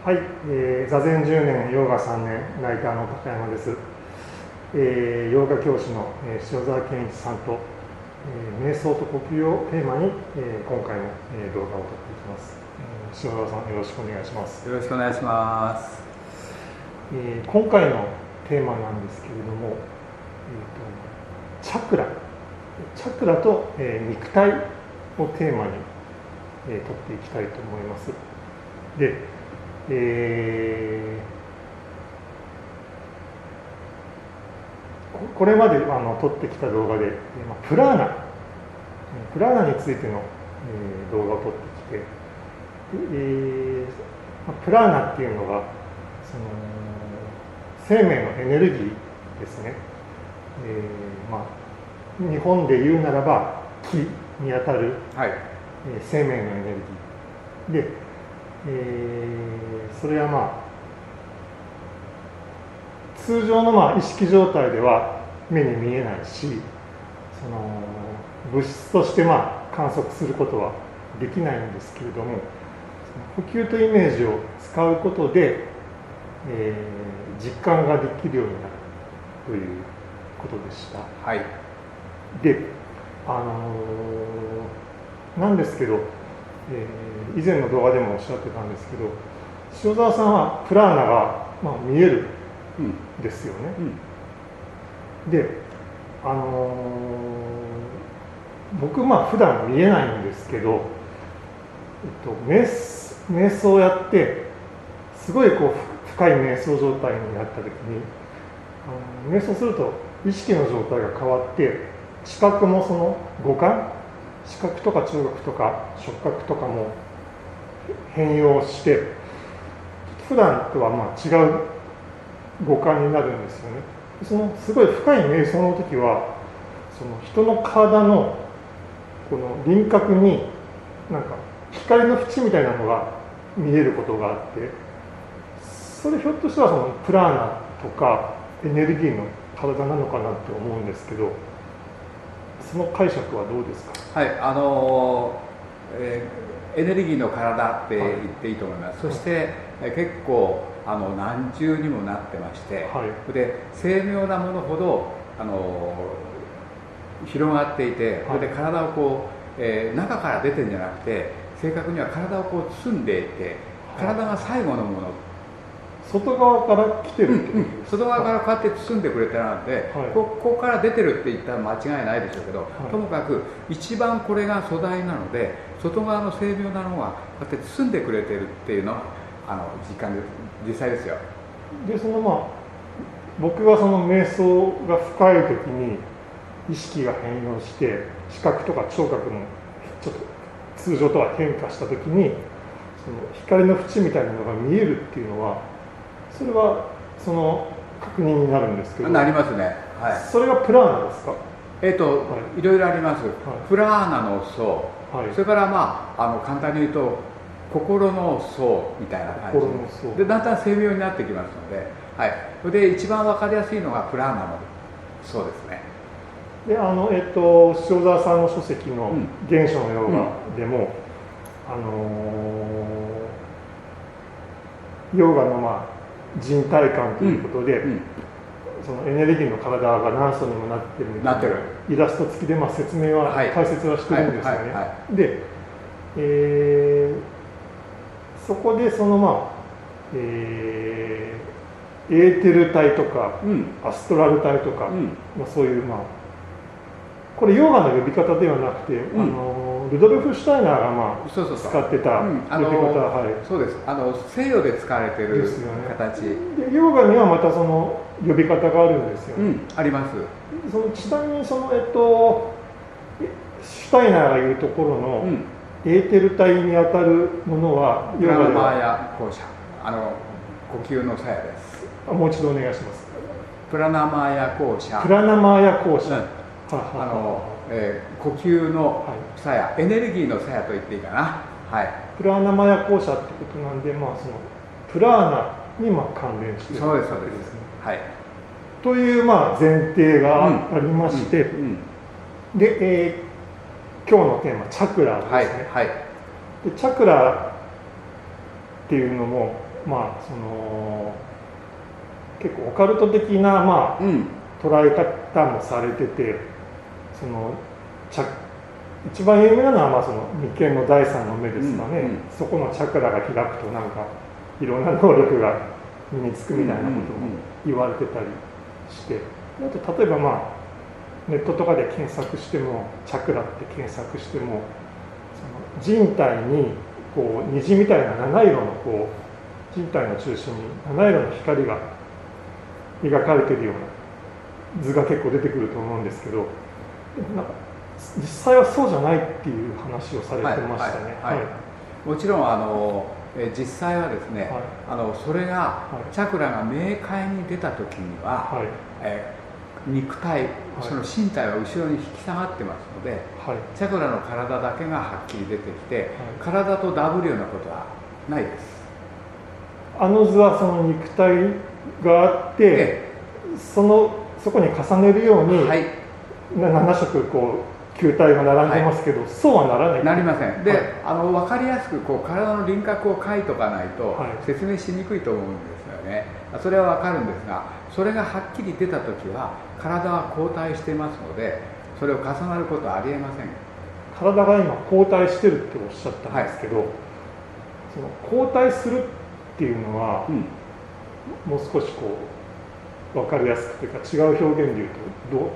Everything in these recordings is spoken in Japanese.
はい、座禅10年、ヨガ3年、ライターの高山です。ヨガ教師の、塩沢健一さんと、瞑想と呼吸をテーマに、今回も、動画を撮っていきます。塩沢さん、よろしくお願いします。よろしくお願いします。今回のテーマなんですけれども、チャクラと、肉体をテーマに、撮っていきたいと思います。でこれまで撮ってきた動画で、プラーナについての、動画を撮ってきて、プラーナっていうのがその生命のエネルギーですね。日本で言うならば気にあたる、生命のエネルギーで、それは通常の意識状態では目に見えないし、その物質として観測することはできないんですけれども、呼吸とイメージを使うことで、実感ができるようになるということでした。はい。で、なんですけど、以前の動画でもおっしゃってたんですけど、塩沢さんはプラーナが、見えるんですよね。で、僕普段見えないんですけど、瞑想をやってすごい深い瞑想状態になった時に、瞑想すると意識の状態が変わって知覚もその五感、視覚とか聴覚とか触覚とかも変容して、普段とは違う五感になるんですよね。そのすごい深い瞑想の時は、その人の体のこの輪郭に光の縁みたいなのが見えることがあって、それひょっとしたらそのプラーナとかエネルギーの体なのかなって思うんですけど、その解釈はどうですか？はい、エネルギーの体って言っていいと思います。そして、結構何重にもなってまして、で精妙なものほど広がっていて、それで体を中から出てるんじゃなくて、正確には体を包んでいて、体が最後のもの、外側から来てるっていう、外側からこうやって包んでくれてるので、ここから出てるって言ったら間違いないでしょうけど、ともかく一番これが素材なので、外側の精妙なのがこうやって包んでくれてるっていうのは実際ですよ。で僕がその瞑想が深い時に意識が変容して視覚とか聴覚もちょっと通常とは変化した時に、その光の縁みたいなのが見えるっていうのは、それはその確認になるんですけど。なりますね。はい。それがプラーナですか？いろいろあります。プラーナの層、それから簡単に言うと心の層みたいな感じで、だんだん精妙になってきますので、それで一番わかりやすいのがプラーナの層ですね。で、塩沢さんの書籍の原初のヨガでも、ヨガの人体感ということで、そのエネルギーの体が何層にもなってるみたいなイラスト付きで説明は、解説はしてるんですよね。で、そこでそのエーテル体とか、アストラル体とか、そういうこれヨガの呼び方ではなくて、ルドルフ・シュタイナーが使ってた呼び方、そうです。西洋で使われてる形で、ヨガにはまたその呼び方があるんですよね。あります。ちなみにシュタイナーが言うところの、エーテル体にあたるものはプラナマーヤ校舎、呼吸の鞘です。もう一度お願いします。プラナマーヤ校舎。プラナマーヤ校舎。呼吸の鞘、エネルギーの鞘と言っていいかな。プラナマヤ校舎ってことなんで、そのプラーナに関連しているわけですね。という前提がありまして、で、今日のテーマチャクラですね。でチャクラっていうのもまあその結構オカルト的な、まあ捉え方もされてて、その一番有名なのは、まあ、その眉間の第三の目ですかね、そこのチャクラが開くとなんかいろんな能力が身につくみたいなことも言われてたりして、あと例えばまあネットとかで検索しても、チャクラって検索しても、その人体にこう虹みたいな七色のこう人体の中心に七色の光が描かれているような図が結構出てくると思うんですけど、なんか実際はそうじゃないっていう話をされてましたね。もちろん実際はですね、それが、チャクラが明快に出た時には、肉体、その身体は後ろに引き下がってますので、チャクラの体だけがはっきり出てきて、体とダブるようなことはないです。あの図はその肉体があって、そこに重ねるように、7色こう球体が並んでますけど、そうはならない。なりません。で、分かりやすくこう体の輪郭を描いとかないと説明しにくいと思うんですよね。それは分かるんですが、それがはっきり出た時は体は後退してますので、それを重なることはありえません。体が今後退してるっておっしゃったんですけど、その後退するっていうのは、もう少しこう分かりやすくというか違う表現でいうと、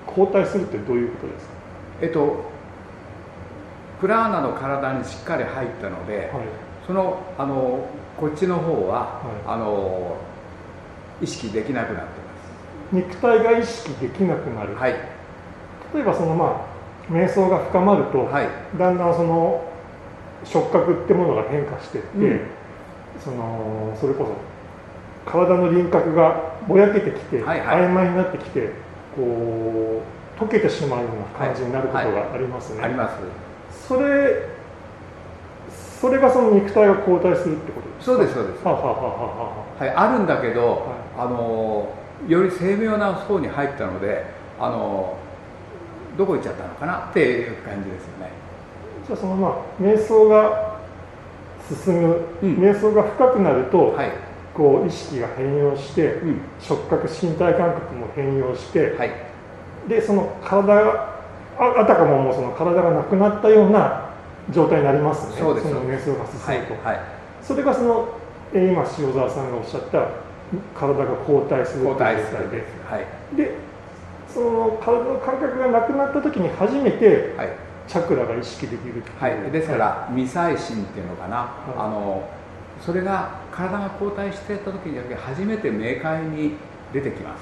後退するってどういうことですか？プラーナの体にしっかり入ったので、こっちの方は、意識できなくなってます。肉体が意識できなくなる。例えばその瞑想が深まると、だんだんその触覚ってものが変化していって、それこそ体の輪郭がぼやけてきて、曖昧になってきて、こう溶けてしまうような感じになることがありますね。あります。それがその肉体が後退するってことですか？そうです、そうです。あるんだけど、より精妙な層に入ったので、どこ行っちゃったのかなっていう感じですよね。じゃあその瞑想が進む、瞑想が深くなると、こう意識が変容して、触覚身体感覚も変容して、でその体があたかももうその体がなくなったような状態になりますね。そうです。その瞑想が進むと、それがその今塩沢さんがおっしゃった体が後退するという状態で、でその体の感覚がなくなった時に初めて、チャクラが意識できるっていう、ですから未再心っていうのかな、それが体が後退していった時にだけ初めて明快に出てきます。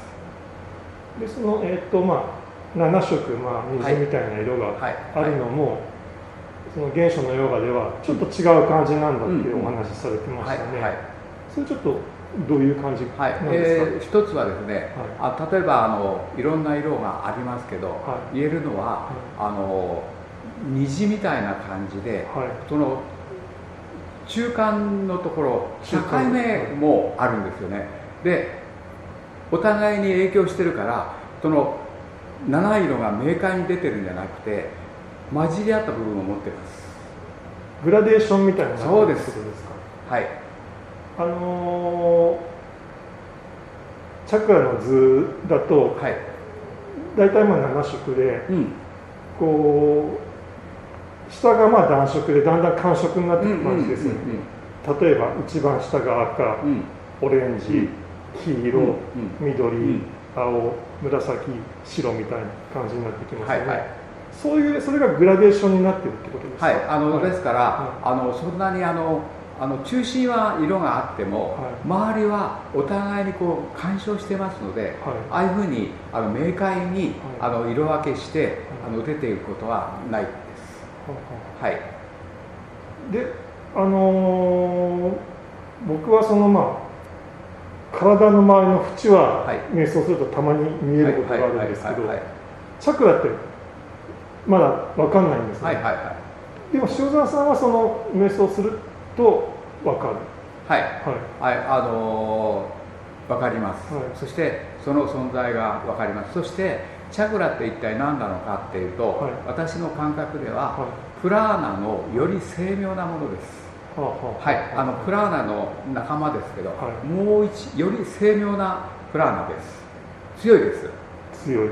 でその7色、水みたいな色があるのも、その原初のヨガではちょっと違う感じなんだっていうお話されてましたね。それちょっとどういう感じなんですか？一つはですね、例えばいろんな色がありますけど、言えるのは、虹みたいな感じで、その中間のところ境目もあるんですよね。でお互いに影響してるから、その七色が明快に出てるんじゃなくて、混じり合った部分を持ってます。グラデーションみたいなそうです。チャクラの図だと、大体7色で、こう下が暖色でだんだん寒色になっていく感じですよね。例えば一番下が赤、オレンジ、黄色、緑、青、紫、白みたいな感じになってきますよね。それがグラデーションになっているってことですか？ですから、そんなに中心は色があっても、周りはお互いにこう干渉してますので、ああいうふうに明快に色分けして出ていくことはないです。で、僕はその体の周りの縁は瞑想するとたまに見えることがあるんですけど、チャクラってまだ分かんないんですね。でも塩沢さんはその瞑想すると分かる。分かります。そしてその存在が分かります。そしてチャクラって一体何なのかっていうと、私の感覚ではプラーナのより精妙なものです。はい、プラーナの仲間ですけど、もうより精妙なプラーナです。強いです。強い、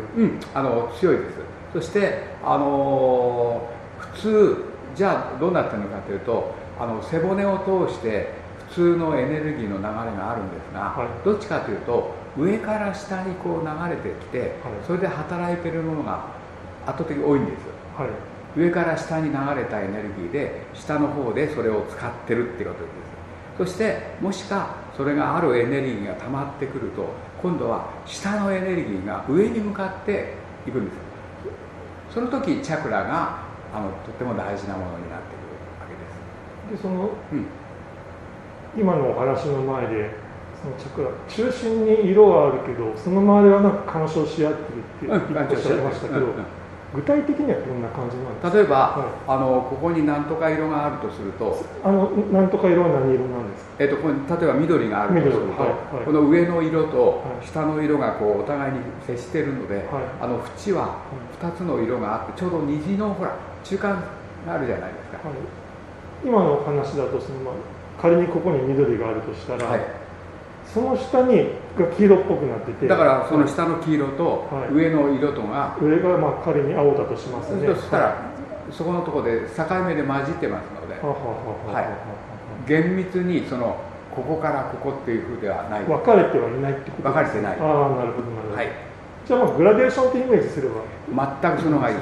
強いです。そして普通じゃあどうなってるのかというと、背骨を通して普通のエネルギーの流れがあるんですが、どっちかというと上から下にこう流れてきて、それで働いているものが圧倒的に多いんです。上から下に流れたエネルギーで下の方でそれを使ってるっていうことです。そしてもしかそれがあるエネルギーが溜まってくると、今度は下のエネルギーが上に向かっていくんです。その時チャクラがとっても大事なものになってくるわけです。で今のお話の前でそのチャクラ中心に色はあるけど、その周りはなんか干渉し合ってるっておっしゃいましたけど、具体的にはどんな感じなんですか？例えば、ここに何とか色があるとすると、何とか色は何色なんですか？ここに例えば緑があるとすると、この上の色と下の色がこうお互いに接しているので、縁は2つの色があって、ちょうど虹のほら中間があるじゃないですか。今の話だと仮にここに緑があるとしたら、その下にが黄色っぽくなってて、だからその下の黄色と上の色とが、上が仮に青だとしますね。そしたら、そこのところで境目で混じってますので、厳密にここからここっていうふうではない。分かれてはいないってことですか？分かれてない。なるほどなるほど。じゃあグラデーションってイメージすれば全くそのがいい。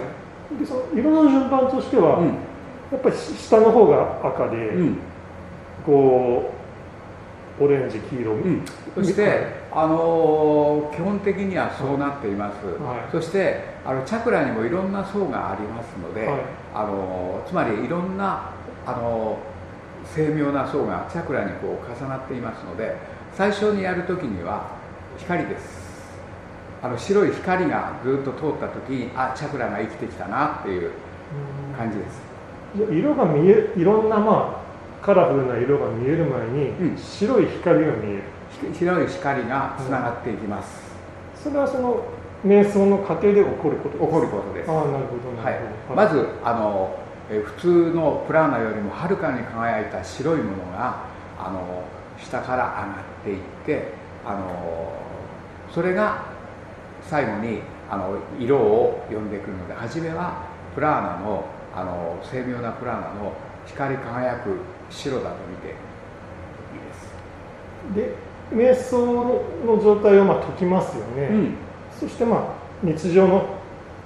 でその色の順番としては、やっぱり下の方が赤で、こうオレンジ、黄色、そして、基本的にはそうなっています。そしてチャクラにもいろんな層がありますので、つまりいろんな精妙な層がチャクラにこう重なっていますので、最初にやるときには光です。白い光がずっと通ったときに、チャクラが生きてきたなっていう感じです。色がいろんなカラフルな色が見える前に、白い光が見える。白い光がつながっていきます。それは瞑想の過程で起こることです。起こることです。なるほどなるほど。まず普通のプラーナよりもはるかに輝いた白いものが下から上がっていって、それが最後に色を呼んでくるので、初めはプラーナの精妙なプラーナの光り輝く白だと見ていいです。で瞑想の状態を解きますよね。そして日常の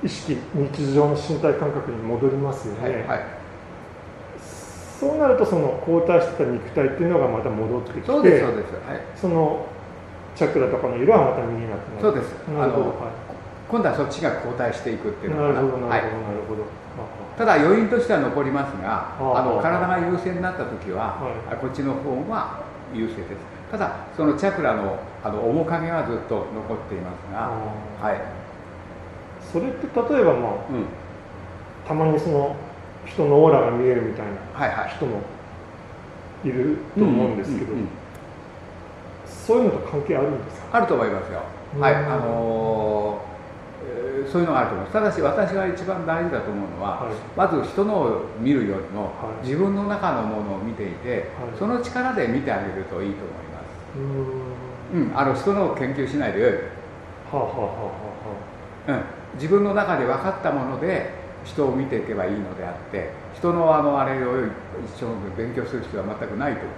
意識、日常の身体感覚に戻りますよね。そうなると後退してた肉体っていうのがまた戻ってきて、そうですそうです。そのチャクラとかの色はまた見えなくなる。そうです。今度はそっちが後退していくっていうのかな。なるほどなるほど。ただ余韻としては残りますが、体が優勢になった時は、こっちの方が優勢です。ただそのチャクラの面影はずっと残っていますが、それって例えばたまに人のオーラが見えるみたいな人もいると思うんですけど、そういうのと関係あるんですか？あると思いますよ。そういうのがあると思います。ただし私が一番大事だと思うのは、まず人のを見るよりも、自分の中のものを見ていて、その力で見てあげるといいと思います。人のを研究しないでよい。自分の中で分かったもので人を見ていけばいいのであって、人のあれを一緒に勉強する必要は全くないと思いま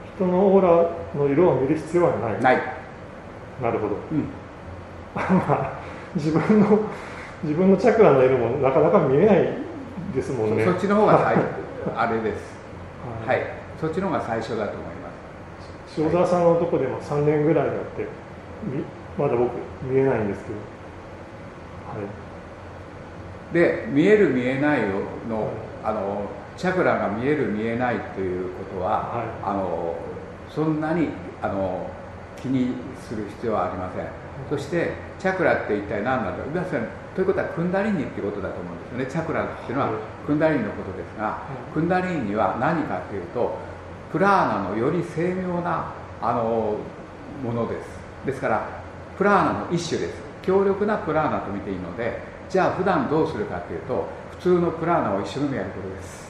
す。人のオーラの色を見る必要はない。ない。なるほど。自分のチャクラの色もなかなか見えないですもんね。そっちの方があれです。そっちの方が最初だと思います。塩沢さんのとこでも3年ぐらいだってまだ僕見えないんですけど、で見える見えないの、チャクラが見える見えないということは、そんなに気にする必要はありません。そしてチャクラって一体何なんだということはクンダリーニっていうことだと思うんですよね。チャクラっていうのはクンダリーニのことですが、クンダリーニは何かというとプラーナのより精妙なものです。ですからプラーナの一種です。強力なプラーナと見ていいので、じゃあ普段どうするかというと、普通のプラーナを一生懸命やることです。